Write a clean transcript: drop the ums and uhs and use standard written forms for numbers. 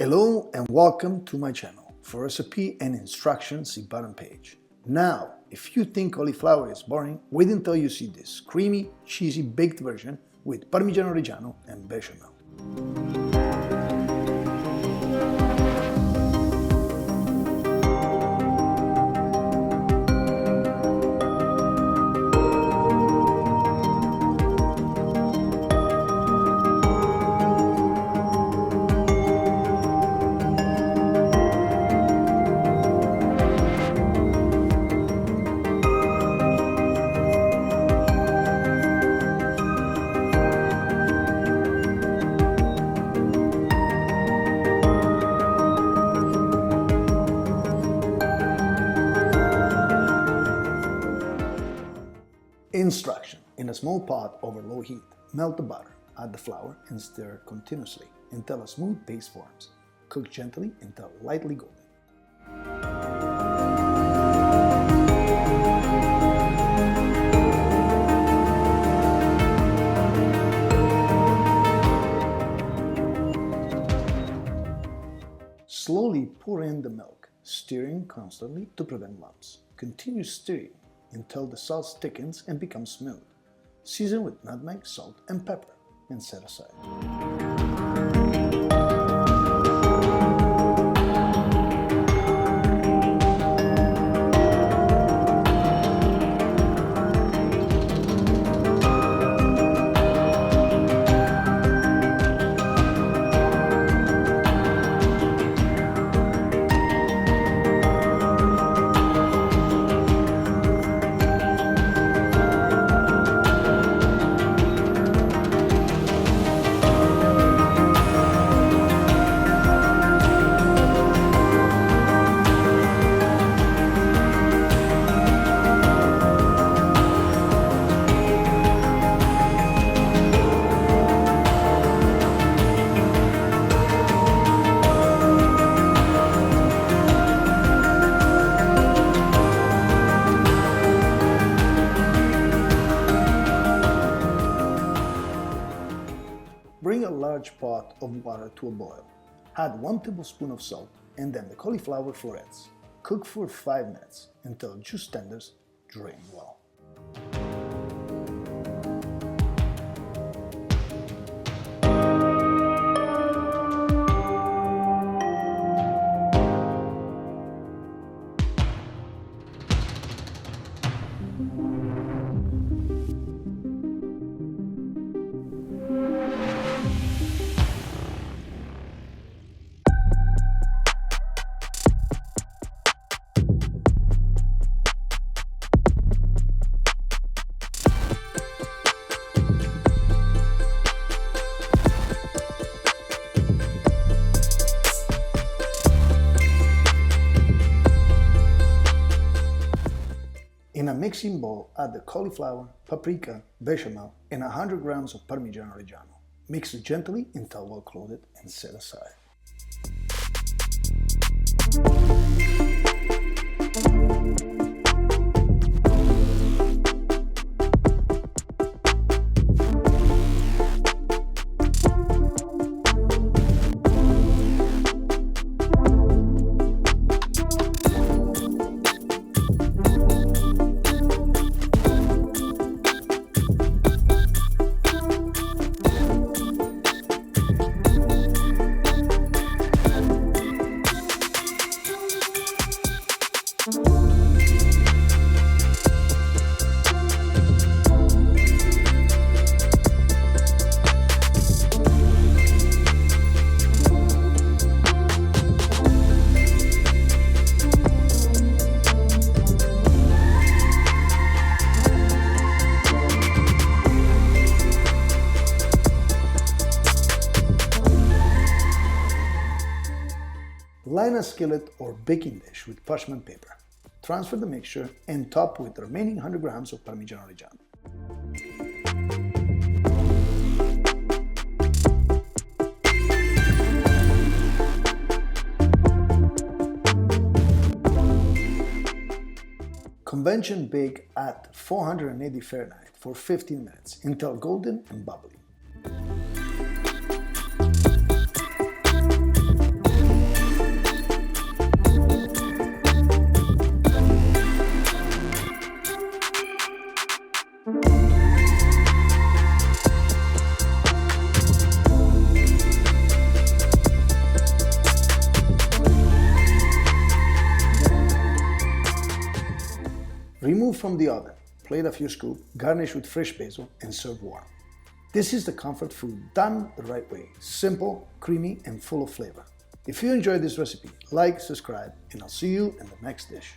Hello and welcome to my channel. For recipe and instructions, see bottom page. Now, if you think cauliflower is boring, wait until you see this creamy, cheesy baked version with Parmigiano Reggiano and Béchamel. Instruction. In a small pot over low heat, melt the butter, add the flour and stir continuously until a smooth paste forms. Cook gently until lightly golden. Slowly pour in the milk, stirring constantly to prevent lumps. Continue stirring until the sauce thickens and becomes smooth. Season with nutmeg, salt, and pepper and set aside. Bring a large pot of water to a boil. Add 1 tablespoon of salt and then the cauliflower florets. Cook for 5 minutes until juice tenders. Drain well. In a mixing bowl, add the cauliflower, paprika, bechamel, and 100 grams of Parmigiano Reggiano. Mix gently until well coated and set aside. Line a skillet or baking dish with parchment paper. Transfer the mixture and top with the remaining 100 grams of Parmigiano Reggiano. Convection bake at 480 Fahrenheit for 15 minutes until golden and bubbly. Remove from the oven, plate a few scoops, garnish with fresh basil, and serve warm. This is the comfort food done the right way, simple, creamy, and full of flavor. If you enjoyed this recipe, like, subscribe, and I'll see you in the next dish.